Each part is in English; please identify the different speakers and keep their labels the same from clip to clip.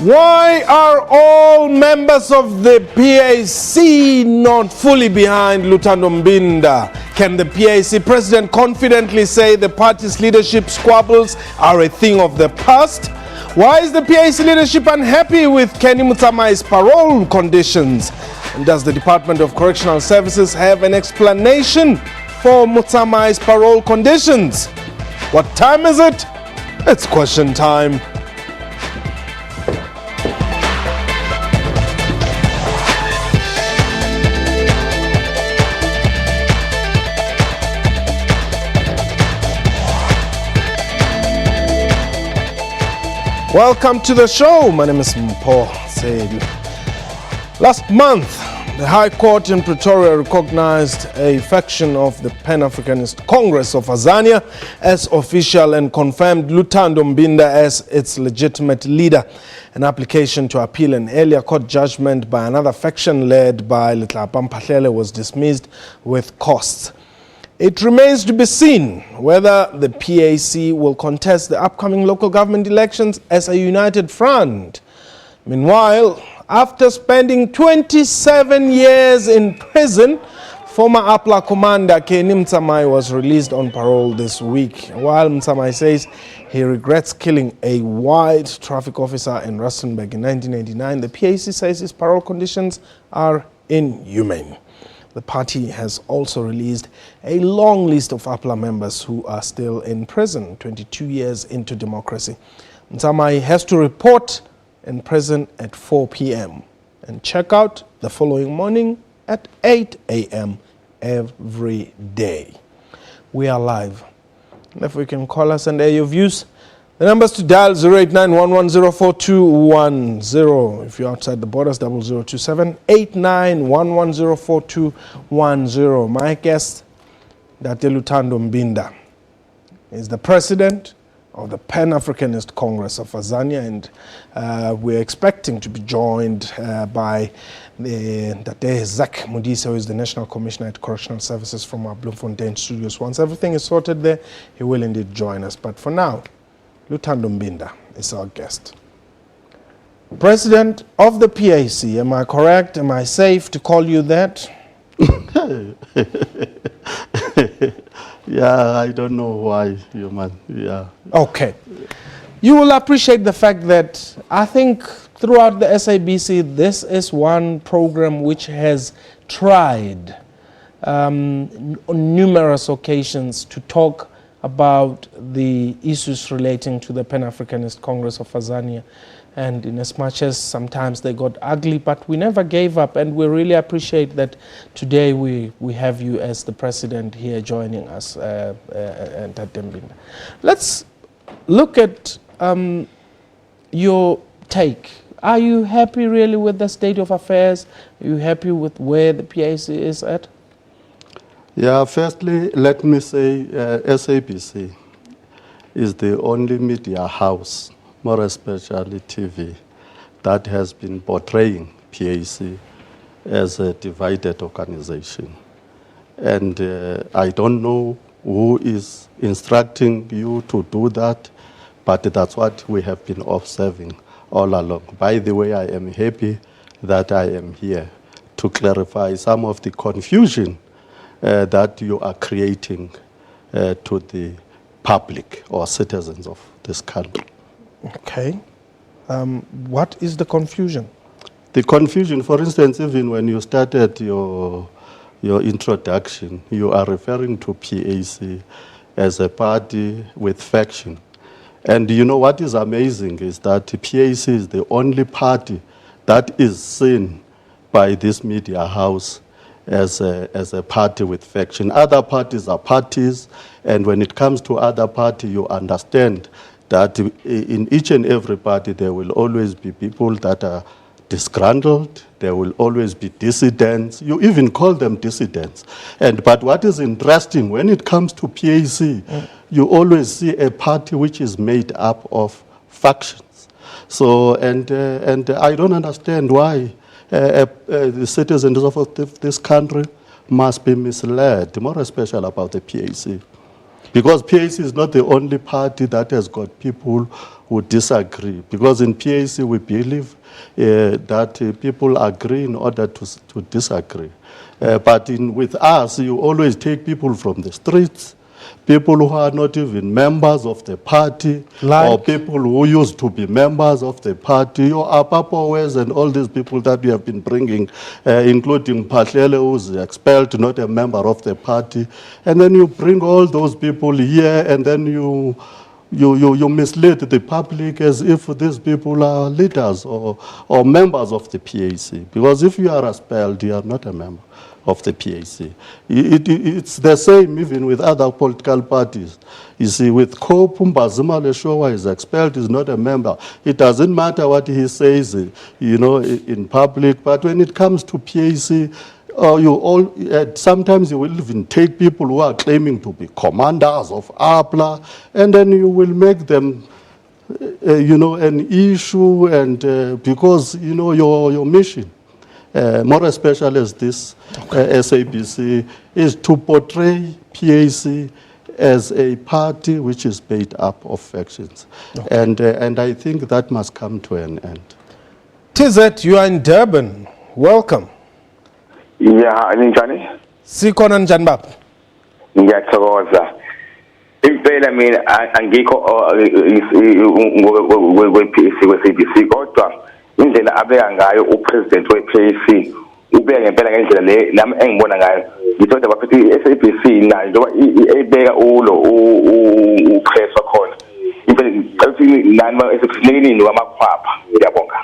Speaker 1: Why are all members of the PAC not fully behind Lutando Mbinda? Can the PAC president confidently say the party's leadership squabbles are a thing of the past? Why is the PAC leadership unhappy with Kenny Mutsamai's parole conditions? And does the Department of Correctional Services have an explanation for Mutsamai's parole conditions? What time is it? It's question time. Welcome to the show. My name is Mpho Sedu. Last month, the High Court in Pretoria recognized a faction of the Pan-Africanist Congress of Azania as official and confirmed Lutando Mbinda as its legitimate leader. An application to appeal an earlier court judgment by another faction led by Letlapa Mphahlele was dismissed with costs. It remains to be seen whether the PAC will contest the upcoming local government elections as a united front. Meanwhile, after spending 27 years in prison, former APLA commander Kenny Mutsamai was released on parole this week. While Mutsamai says he regrets killing a white traffic officer in Rustenburg in 1989, the PAC says his parole conditions are inhumane. The party has also released a long list of APLA members who are still in prison, 22 years into democracy. Mutsamai has to report in prison at 4 p.m. and check out the following morning at 8 a.m. every day. We are live. And if we can call us and air your views, the numbers to dial 089-1104-210. If you're outside the borders, 0027-891104-210. My guest, Dr. Lutando Mbinda, is the president of the Pan-Africanist Congress of Azania, and we're expecting to be joined by Dr. Zach Modise, who is the National Commissioner at Correctional Services from our Bloemfontein studios. Once everything is sorted there, he will indeed join us. But for now, Lutando Mbinda is our guest. President of the PAC, am I correct? Am I safe to call you that?
Speaker 2: Yeah, I don't know why, you man. Yeah.
Speaker 1: Okay. You will appreciate the fact that I think throughout the SABC, this is one program which has tried on numerous occasions to talk about the issues relating to the Pan-Africanist Congress of Azania. And in as much as sometimes they got ugly, but we never gave up, and we really appreciate that today we have you as the president here joining us, Mbinda. Let's look at your take. Are you happy really with the state of affairs? Are you happy with where the PAC is at?
Speaker 2: Yeah, firstly, let me say SABC is the only media house, more especially TV, that has been portraying PAC as a divided organization. And I don't know who is instructing you to do that, but that's what we have been observing all along. By the way, I am happy that I am here to clarify some of the confusion that you are creating to the public or citizens of this country.
Speaker 1: Okay. What is the confusion?
Speaker 2: The confusion, for instance, even when you started your introduction, you are referring to PAC as a party with faction. And you know what is amazing is that PAC is the only party that is seen by this media house as a party with faction. Other parties are parties, and when it comes to other party, you understand that in each and every party there will always be people that are disgruntled, there will always be dissidents. You even call them dissidents. But what is interesting, when it comes to PAC, you always see a party which is made up of factions. So, and I don't understand why the citizens of this country must be misled, more especially about the PAC. Because PAC is not the only party that has got people who disagree. Because in PAC we believe that people agree in order to disagree. But with us, you always take people from the streets, people who are not even members of the party, or people who used to be members of the party, your Apapowes and all these people that we have been bringing, including Patlele, who's expelled, not a member of the party. And then you bring all those people here, and then you mislead the public as if these people are leaders or members of the PAC. Because if you are expelled, you are not a member of the PAC. It's the same even with other political parties. You see, with COPE, Mbazima Leshowa is expelled, is not a member. It doesn't matter what he says, in public, but when it comes to PAC, sometimes you will even take people who are claiming to be commanders of APLA, and then you will make them, an issue, and because, your mission, more especially as this SABC, is to portray PAC as a party which is made up of factions. Okay. And I think that must come to an end.
Speaker 1: TZ, you are in Durban. Welcome.
Speaker 3: Yeah, njani?
Speaker 1: Sikhona njani baba?
Speaker 3: Ngiyathokoza. Impela mina angikho we-PAC we-SABC kodwa indlela abeka ngayo upresident we-PAC ubeka ngempela ngendlela le nami engibona ngayo ngithoda baphethe i-SABC nayo njengoba ebeka upress wakhona impela ngicela nani ma-SABC wamakhwapha. Ngiyabonga.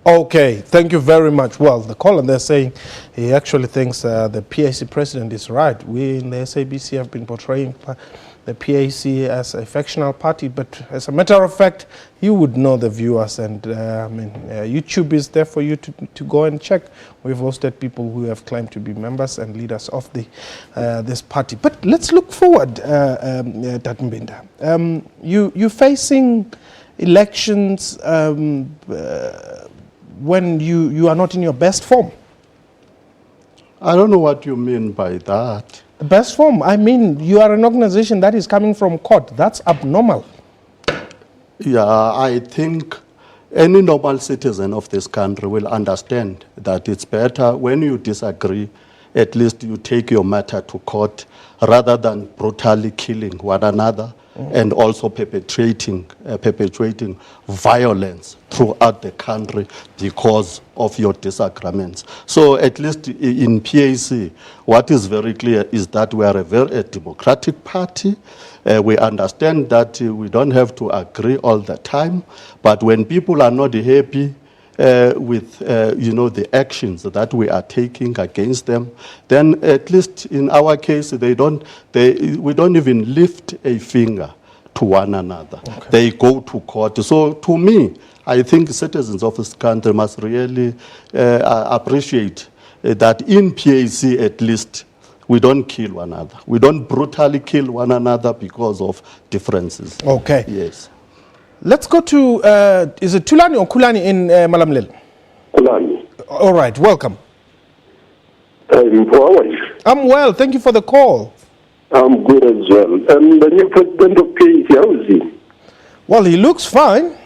Speaker 1: Okay, thank you very much. Well, the caller they're saying he actually thinks the PAC president is right. We in the SABC have been portraying the PAC as a factional party, but as a matter of fact, you would know the viewers, and YouTube is there for you to go and check. We've hosted people who have claimed to be members and leaders of this party. But let's look forward, Tatmbinda. You're facing elections when you are not in your best form.
Speaker 2: I don't know what you mean by that.
Speaker 1: Best form? I mean, you are an organization that is coming from court. That's abnormal.
Speaker 2: Yeah, I think any normal citizen of this country will understand that it's better when you disagree, at least you take your matter to court rather than brutally killing one another and also perpetuating violence throughout the country because of your disagreements. So at least in PAC, what is very clear is that we are a democratic party. We understand that we don't have to agree all the time, but when people are not happy with the actions that we are taking against them, then at least in our case we don't even lift a finger to one another. Okay. They go to court. So to me, I think citizens of this country must really appreciate that in PAC at least we don't kill one another. We don't brutally kill one another because of differences.
Speaker 1: Okay.
Speaker 2: Yes.
Speaker 1: Let's go to, is it Tulani or Kulani in Malamlel?
Speaker 4: Kulani.
Speaker 1: All right, welcome.
Speaker 4: How are you?
Speaker 1: I'm well, thank you for the call.
Speaker 4: I'm good as well. And the new president of PAC, how is he?
Speaker 1: Well, he looks fine.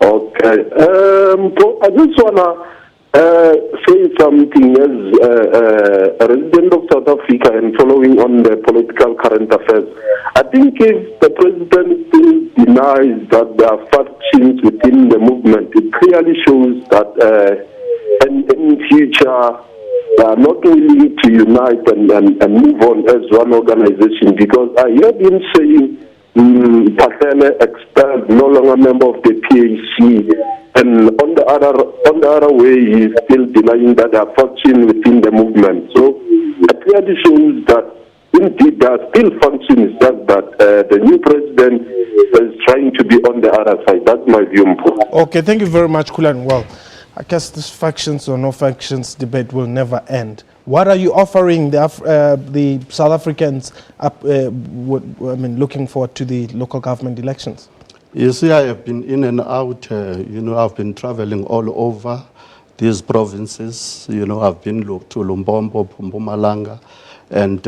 Speaker 4: Okay. I just want to say something as a resident of South Africa and following on the political current affairs. I think if the president still denies that there are factions within the movement, it clearly shows that in future they are not willing to unite and move on as one organization, because I heard him saying Parole expelled, no longer a member of the PAC, and on the other way he is still denying that there are factions within the movement. So it clearly shows that indeed there are still functions, just that the new president is trying to be on the other side. That's my view.
Speaker 1: Okay, thank you very much, Kulan. Well, I guess this factions or no factions debate will never end. What are you offering the South Africans looking forward to the local government elections?
Speaker 2: You see, I have been in and out. I've been traveling all over these provinces. I've been to Lumbombo, Mpumalanga, And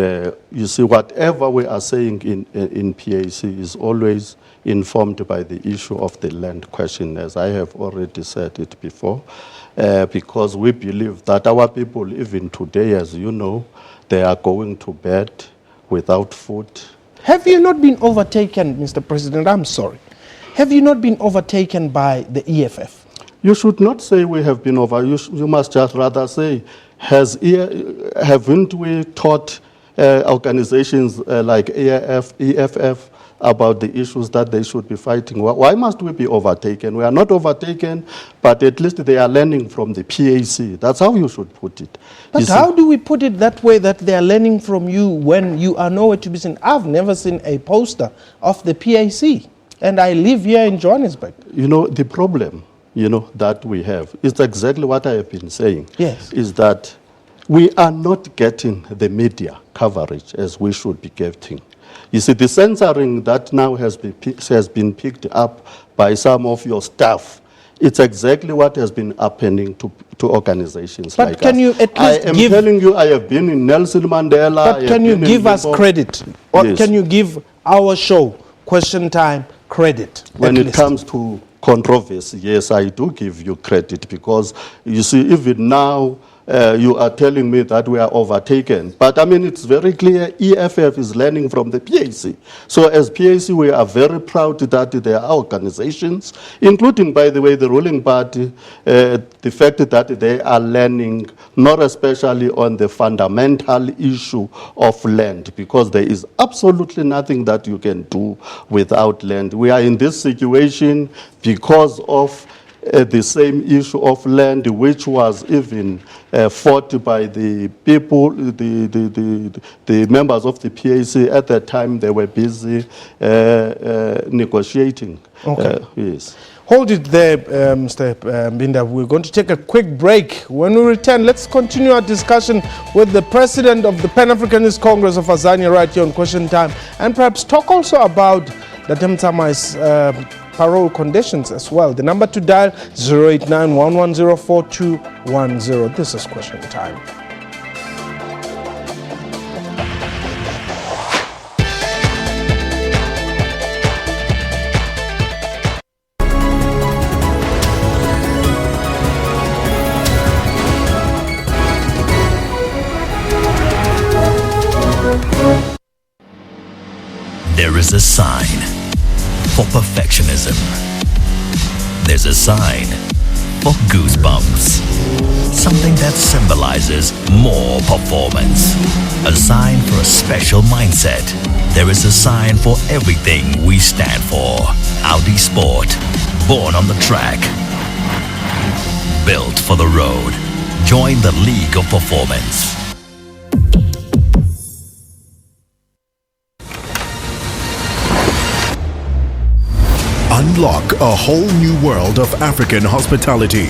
Speaker 2: you see, whatever we are saying in PAC is always informed by the issue of the land question, as I have already said it before, because we believe that our people, even today, as you know, they are going to bed without food.
Speaker 1: Have you not been overtaken, Mr. President? I'm sorry. Have you not been overtaken by the EFF?
Speaker 2: You should not say we have been over. You must just rather say, haven't we taught organizations like EFF about the issues that they should be fighting? Why must we be overtaken? We are not overtaken, but at least they are learning from the PAC. That's how you should put it.
Speaker 1: But how do we put it that way, that they are learning from you when you are nowhere to be seen? I've never seen a poster of the PAC, and I live here in Johannesburg.
Speaker 2: You know, the problem, that we have is exactly what I have been saying.
Speaker 1: Yes.
Speaker 2: Is that we are not getting the media coverage as we should be getting. You see, the censoring that now has been picked up by some of your staff, it's exactly what has been happening to organizations like us. But
Speaker 1: can you at least
Speaker 2: I am telling you, I have been in Nelson Mandela.
Speaker 1: But can you give us credit? Or
Speaker 2: Yes.
Speaker 1: can you give our show, Question Time, credit?
Speaker 2: When it comes to controversy, yes, I do give you credit, because you see, even now, you are telling me that we are overtaken. But I mean, it's very clear EFF is learning from the PAC. So as PAC, we are very proud that there are organizations, including, by the way, the ruling party, the fact that they are learning, not especially on the fundamental issue of land, because there is absolutely nothing that you can do without land. We are in this situation because of the same issue of land, which was even fought by the people, the members of the PAC at that time. They were busy negotiating.
Speaker 1: Okay.
Speaker 2: Yes.
Speaker 1: Hold it there, Mr. Binda. We're going to take a quick break. When we return, let's continue our discussion with the president of the Pan-Africanist Congress of Azania right here on Question Time, and perhaps talk also about the Temtamai's parole conditions as well. The number to dial 089-110-4210. This is Question Time.
Speaker 5: There is a sign for perfectionism. There's a sign for goosebumps. Something that symbolizes more performance. A sign for a special mindset. There is a sign for everything we stand for. Audi Sport, born on the track. Built for the road. Join the League of Performance.
Speaker 6: Unlock a whole new world of African hospitality.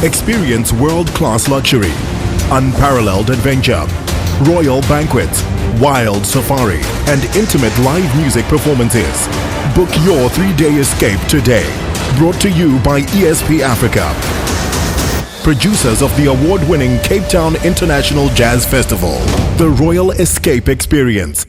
Speaker 6: Experience world-class luxury, unparalleled adventure, royal banquets, wild safari, and intimate live music performances. Book your 3-day escape today. Brought to you by ESP Africa. Producers of the award-winning Cape Town International Jazz Festival. The Royal Escape Experience.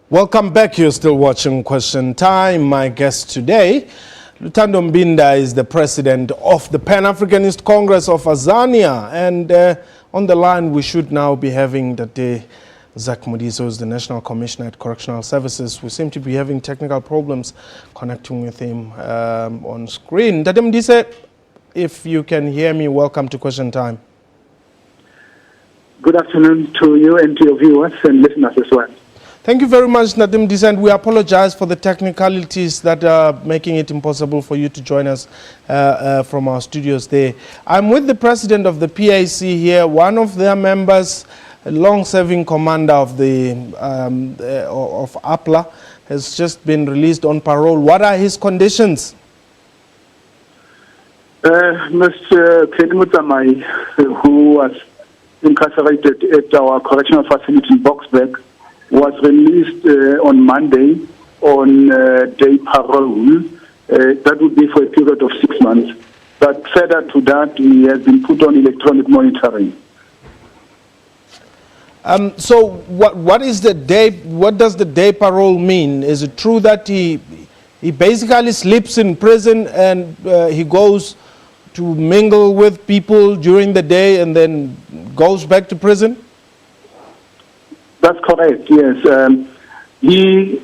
Speaker 1: Welcome back. You're still watching Question Time. My guest today, Lutando Mbinda, is the president of the Pan-Africanist Congress of Azania. And on the line, we should now be having Dade Zach Mudiso, who's the National Commissioner at Correctional Services. We seem to be having technical problems connecting with him on screen. Dade Mudiso, if you can hear me, welcome to Question Time.
Speaker 7: Good afternoon to you and to your viewers and listeners as well.
Speaker 1: Thank you very much, Nadim Descent. We apologize for the technicalities that are making it impossible for you to join us from our studios there. I'm with the president of the PAC here, one of their members, a long-serving commander of the of APLA, has just been released on parole. What are his conditions?
Speaker 7: Mr. Mutamai, who was incarcerated at our correctional facility in Boksburg, was released on Monday on day parole. That would be for a period of 6 months. But further to that, he has been put on electronic monitoring.
Speaker 1: So what is the day? What does the day parole mean? Is it true that he basically sleeps in prison and he goes to mingle with people during the day and then goes back to prison?
Speaker 7: That's correct, yes. He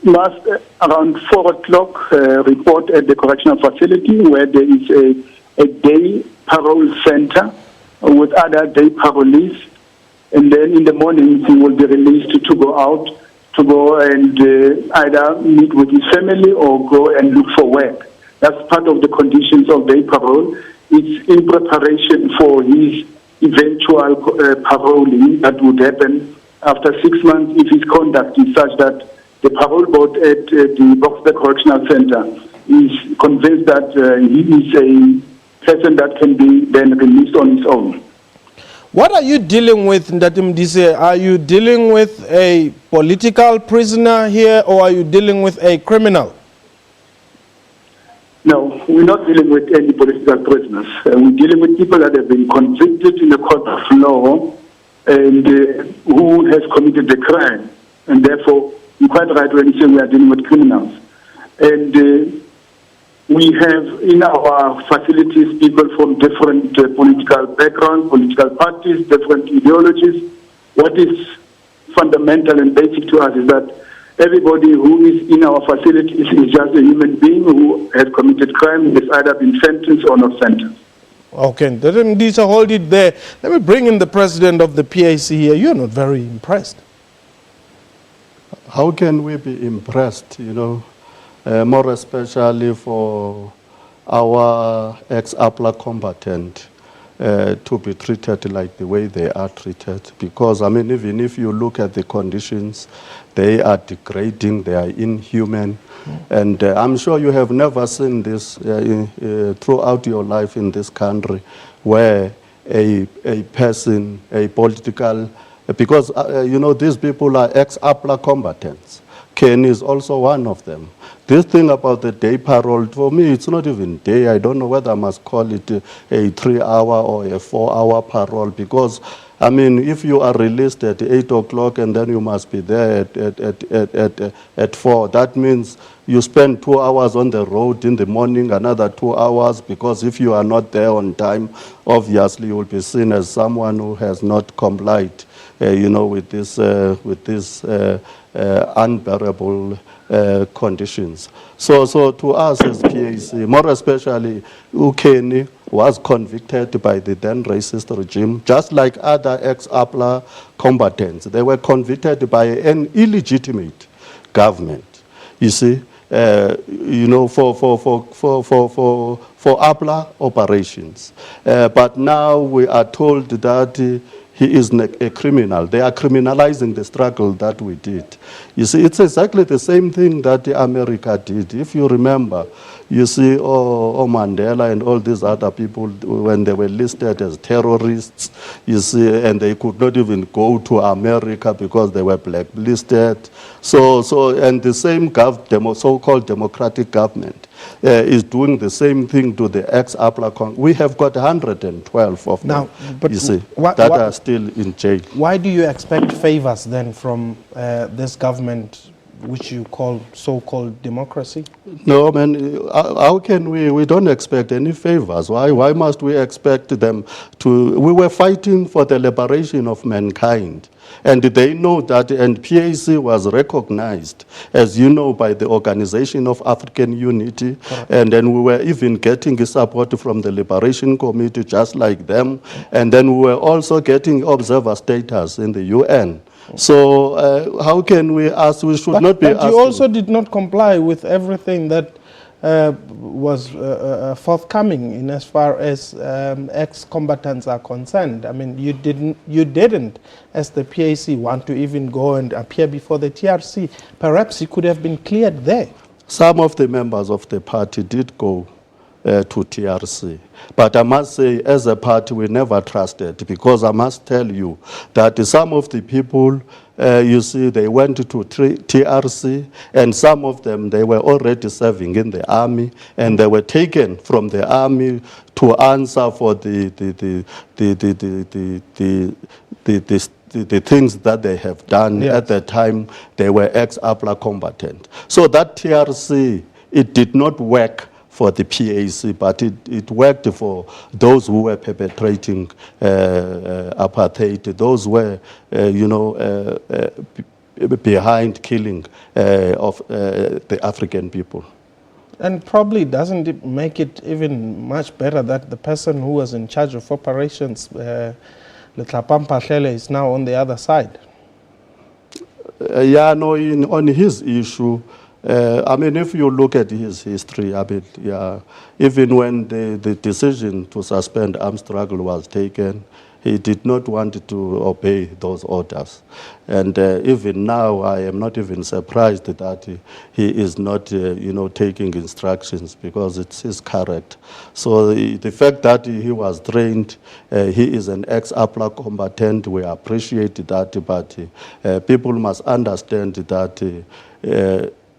Speaker 7: must, around 4 o'clock, report at the correctional facility where there is a day parole center with other day parolees. And then in the morning, he will be released to go out, to go and either meet with his family or go and look for work. That's part of the conditions of day parole. It's in preparation for his eventual paroling that would happen after 6 months if his conduct is such that the parole board at the Boksburg Correctional Center is convinced that he is a person that can be then released on his own.
Speaker 1: What are you dealing with, Ndatim Dise? Are you dealing with a political prisoner here or are you dealing with a criminal?
Speaker 7: No, we're not dealing with any political prisoners. We're dealing with people that have been convicted in the court of law and who has committed the crime. And therefore, you're quite right when you say we are dealing with criminals. And we have in our facilities people from different political backgrounds, political parties, different ideologies. What is fundamental and basic to us is that everybody who is in our facilities is just a human being who has committed crime, has either been sentenced or not sentenced.
Speaker 1: Okay, Ndisa, hold it there. Let me bring in the president of the PAC here. You're not very impressed.
Speaker 2: How can we be impressed, more especially for our ex-APLA combatant to be treated like the way they are treated? Because, even if you look at the conditions, they are degrading, they are inhuman. And I'm sure you have never seen this throughout your life in this country, where a person, a political, because, these people are ex-APLA combatants. Ken is also one of them. This thing about the day parole, for me, it's not even day. I don't know whether I must call it a 3-hour or a 4-hour parole, because, if you are released at 8 o'clock and then you must be there at 4, that means you spend 2 hours on the road in the morning, another 2 hours, because if you are not there on time, obviously you will be seen as someone who has not complied, with this unbearable conditions. So to us as PAC, more especially Ukeni was convicted by the then racist regime, just like other ex-APLA combatants. They were convicted by an illegitimate government. You see, for APLA operations. But now we are told that he is a criminal. They are criminalizing the struggle that we did. You see, it's exactly the same thing that America did. If you remember, you see, Mandela and all these other people, when they were listed as terrorists, you see, and they could not even go to America because they were blacklisted. And the same so-called democratic government is doing the same thing to the ex-APLA. We have got 112 of them, but you see, that are still in jail.
Speaker 1: Why do you expect favors then from this government, which you call so-called democracy?
Speaker 2: No, how can we? We don't expect any favors. Why must we expect them to? We were fighting for the liberation of mankind. And they know that, and PAC was recognized, as you know, by the Organization of African Unity. Correct. And then we were even getting support from the Liberation Committee, just like them. And then we were also getting observer status in the UN. So how can we ask? We should not be asking.
Speaker 1: But you also did not comply with everything that was forthcoming in as far as ex-combatants are concerned. You didn't, as the PAC, want to even go and appear before the TRC. Perhaps it could have been cleared there.
Speaker 2: Some of the members of the party did go TRC. But I must say, as a party, we never trusted, because I must tell you that some of the people, you see, they went to TRC, and some of them, they were already serving in the army, and they were taken from the army to answer for the things that they have done.
Speaker 1: Yes.
Speaker 2: At the time. They were ex-APLA combatant. So that TRC, it did not work for the PAC, but it worked for those who were perpetrating apartheid, those who were, behind killing of the African people.
Speaker 1: And probably doesn't it make it even much better that the person who was in charge of operations, Letlapampa Hlele, is now on the other side?
Speaker 2: On his issue, I mean, if you look at his history, I mean, even when the decision to suspend armed struggle was taken, he did not want to obey those orders. And even now, I am not even surprised that he is not, taking instructions, because it's his character. So the fact that he was trained, he is an ex-APLA combatant, we appreciate that, but people must understand that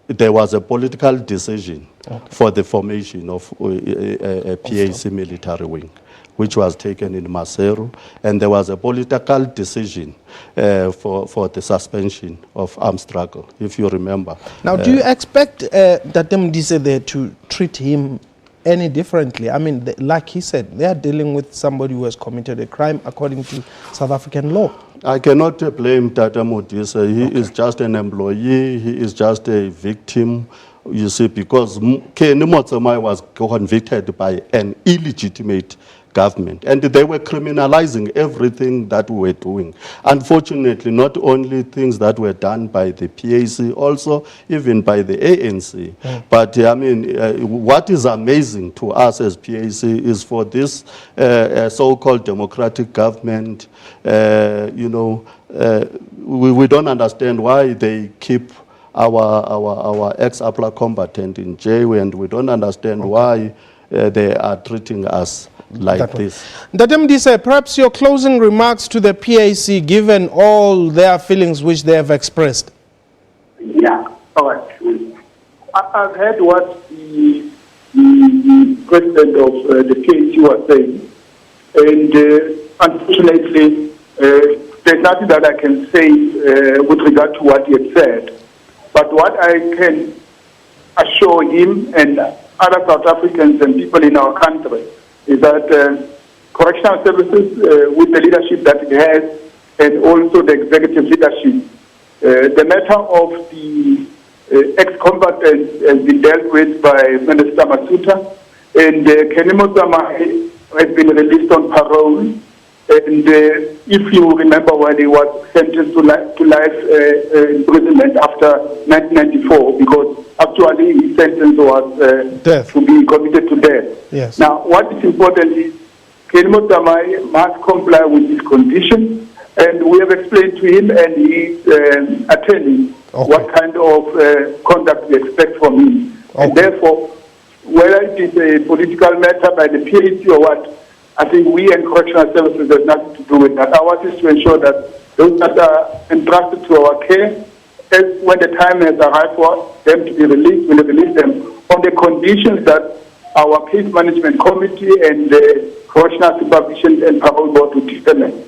Speaker 2: there was a political decision for the formation of a PAC military wing, which was taken in Maseru, and there was a political decision for the suspension of armed struggle, if you remember.
Speaker 1: Now, do you expect Datem Dise there to treat him any differently? I mean, like he said, they are dealing with somebody who has committed a crime according to South African law.
Speaker 2: I cannot blame Tata Modise. He is just an employee. He is just a victim. You see, because Kenny Motsamai was convicted by an illegitimate government, and they were criminalizing everything that we were doing. Unfortunately, not only things that were done by the PAC, also even by the ANC. But I mean, what is amazing to us as PAC is for this so-called democratic government, we don't understand why they keep our ex-APLA combatant in jail, and we don't understand why they are treating us like this.
Speaker 1: Datem Dise, perhaps your closing remarks to the PAC, given all their feelings which they have expressed.
Speaker 7: Yeah, all right. I've heard what the president of the PAC was saying, and unfortunately, there's nothing that I can say with regard to what he had said. But what I can assure him and other South Africans and people in our country is that correctional services, with the leadership that it has, and also the executive leadership, the matter of the ex-combatants has been dealt with by Minister Masuta, and Kenny Motsamai has been released on parole. And if you remember, when he was sentenced to life imprisonment after 1994, because actually his sentence was to be committed to death.
Speaker 1: Yes.
Speaker 7: Now, what is important is Kenny Motsamai must comply with his conditions, and we have explained to him and his attorney what kind of conduct we expect from him. And therefore, whether it is a political matter by the PAC or what, I think we and correctional services have nothing to do with that. Ours is to ensure that those that are entrusted to our care, when the time has arrived for them to be released, we'll release them on the conditions that our case management committee and the correctional supervision and parole board will determine.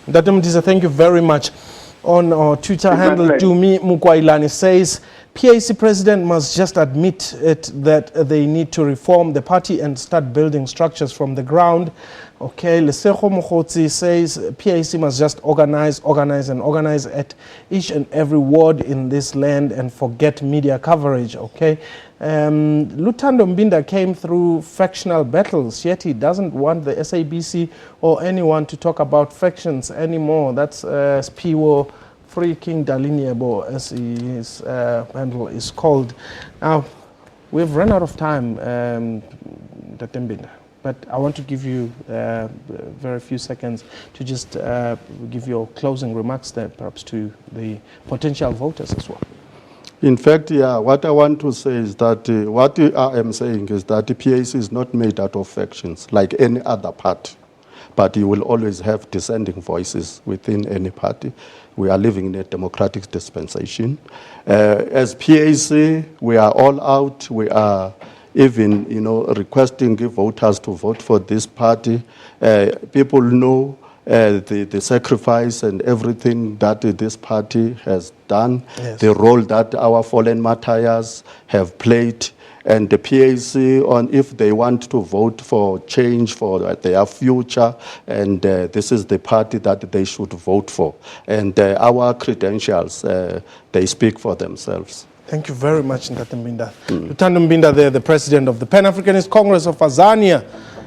Speaker 1: Datem Dise, thank you very much. On our Twitter handle, Dumi Mukwailani says, PAC president must just admit that they need to reform the party and start building structures from the ground. Okay, Lesego Mokotsi says PAC must just organize at each and every ward in this land and forget media coverage. Okay, Lutando Mbinda came through factional battles, yet he doesn't want the SABC or anyone to talk about factions anymore. That's Spiwo Free King Daliniebo, as his handle is called. Now, we've run out of time, Datem Mbinda, but I want to give you very few seconds to just give your closing remarks there, perhaps to the potential voters as well.
Speaker 2: In fact, yeah, what I want to say is that what I am saying is that the PAC is not made out of factions like any other party, but you will always have dissenting voices within any party. We are living in a democratic dispensation. As PAC, we are all out. We are even, requesting voters to vote for this party. People know the sacrifice and everything that this party has done, yes. The role that our fallen martyrs have played, and the PAC on if they want to vote for change for their future, and this is the party that they should vote for. And our credentials, they speak for themselves.
Speaker 1: Thank you very much, Ndate Mbinda. Lutando Mbinda there, the president of the Pan-Africanist Congress of Azania,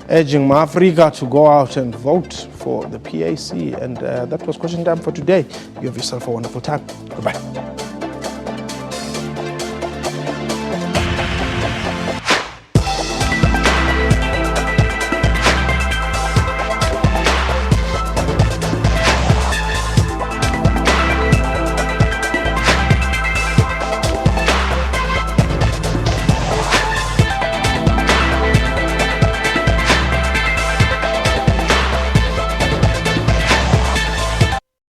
Speaker 1: urging Ma-Africa to go out and vote for the PAC. And that was question time for today. You have yourself a wonderful time. Goodbye.